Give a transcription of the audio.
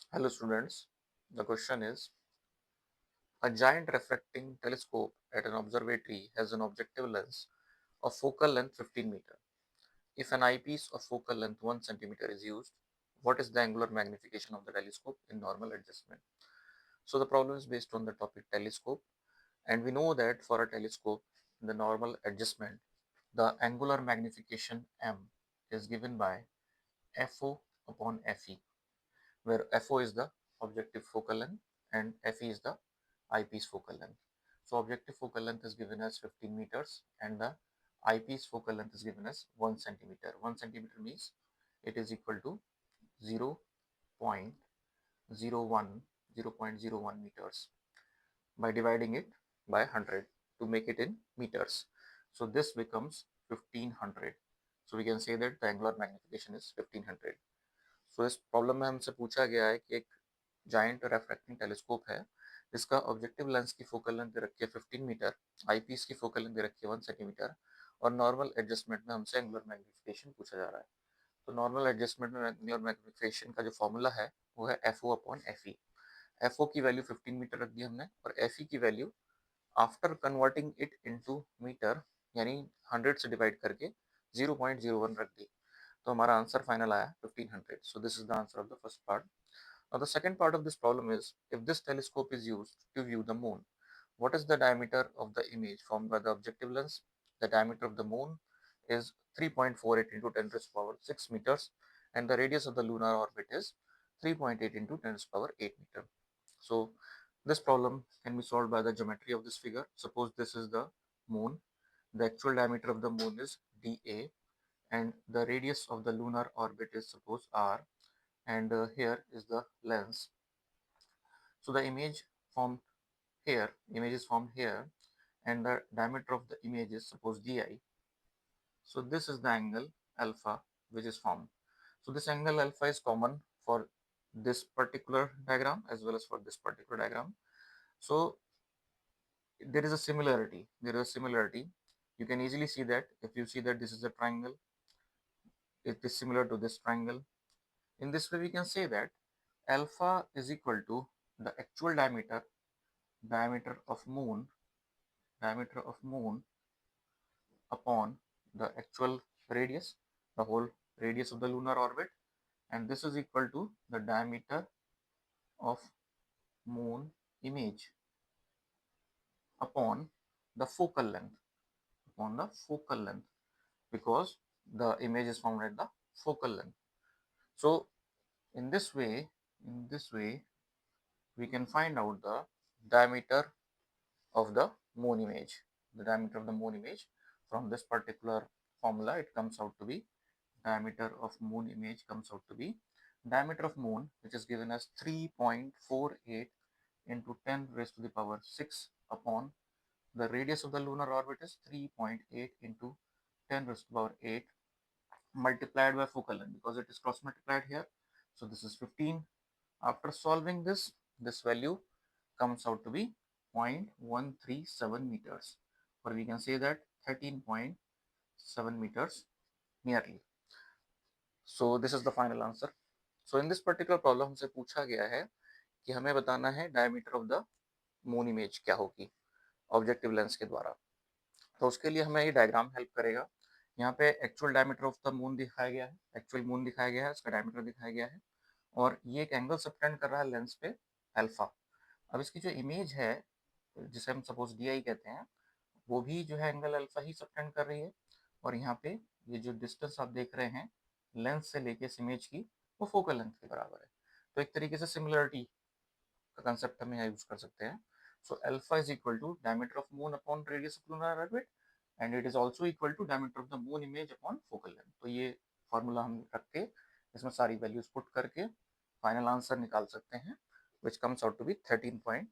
Hello students, the question is a giant refracting telescope at an observatory has an objective lens of focal length 15 meter. If an eyepiece of focal length 1 centimeter is used, what is the angular magnification of the telescope in normal adjustment? So the problem is based on the topic telescope, and we know that for a telescope in the normal adjustment the angular magnification m is given by FO upon FE, where FO is the objective focal length and FE is the eyepiece focal length. So objective focal length is given as 15 meters and the eyepiece focal length is given as 1 centimeter. 1 centimeter means it is equal to 0.01 meters by dividing it by 100 to make it in meters. So this becomes 1500. So we can say that the angular magnification is 1500. सो इस problem में हमसे पूछा गया है कि एक giant रेफ्रैक्टिंग telescope है जिसका ऑब्जेक्टिव लेंस की फोकल लेंथ दे रखी है 15 मीटर, आईपीस की फोकल लेंथ दे रखी है 1 सेंटीमीटर और नॉर्मल एडजस्टमेंट में हमसे एंगुलर मैग्निफिकेशन पूछा जा रहा है। तो नॉर्मल एडजस्टमेंट में एंगुलर मैग्निफिकेशन का जो फॉर्मूला है वो है F O upon F E. F O की वैल्यू 15 मीटर रख दी हमने और एफ ई की value after converting it into metre यानी 100 से डिवाइड करके 0.01 रख दी। तो हमारा आंसर फाइनल आया 1500. So this is the answer of the first part. Now the second part of this problem is if this telescope is used to view the moon, what is the diameter of the image formed by the objective lens? The diameter of the moon is 3.48 into 10 to the power 6 meters and the radius of the lunar orbit is 3.8 into 10 to the power 8 meter. So this problem can be solved by the geometry of this figure. Suppose this is the moon. The actual diameter of the moon is dA and the radius of the lunar orbit is suppose r, and here is the lens. So the image is formed here and the diameter of the image is suppose di. So this is the angle alpha which is formed. So this angle alpha is common for this particular diagram as well as for this particular diagram. So there is a similarity. You can easily see that if you see that this is a triangle, it is similar to this triangle. In this way we can say that alpha is equal to the actual diameter of moon upon the actual radius, the whole radius of the lunar orbit, and this is equal to the diameter of moon image upon the focal length because the image is formed at the focal length. So in this way we can find out the diameter of the moon image. The diameter of the moon image from this particular formula, it comes out to be diameter of moon image comes out to be diameter of moon, which is given as 3.48 into 10 raised to the power 6 upon the radius of the lunar orbit is 3.8 into 10 raised to the power 8 multiplied by focal length because it is cross multiplied here. So this is 15. After solving this value comes out to be 0.137 meters, or we can say that 13.7 meters nearly. So this is the final answer. So in this particular problem हमसे पूछा गया है कि हमें बताना है diameter of the moon image क्या होगी ऑब्जेक्टिव लेंस के द्वारा। तो उसके लिए हमें ये डायग्राम हेल्प करेगा। यहाँ पे actual diameter of the moon दिखाया गया है, एक्चुअल मून दिखाया गया है, उसका डायमीटर दिखाया गया है और ये एक एंगल सबटेंड कर रहा है लेंस पे अल्फा। अब इसकी जो इमेज है जिसे हम सपोज डी आई कहते हैं वो भी जो है एंगल अल्फा ही सबटेंड कर रही है और यहाँ पे ये जो डिस्टेंस आप देख रहे हैं लेंस से लेके इस इमेज की वो फोकल लेंथ के बराबर है। तो एक तरीके से सिमिलरिटी का कंसेप्ट हम यहाँ यूज कर सकते हैं। So alpha is equal to diameter of moon upon radius of lunar orbit and it is also equal to diameter of the moon image upon focal length. तो ये फॉर्मूला हम रख के इसमें सारी वैल्यूज पुट करके फाइनल आंसर निकाल सकते हैं which comes out to be 13.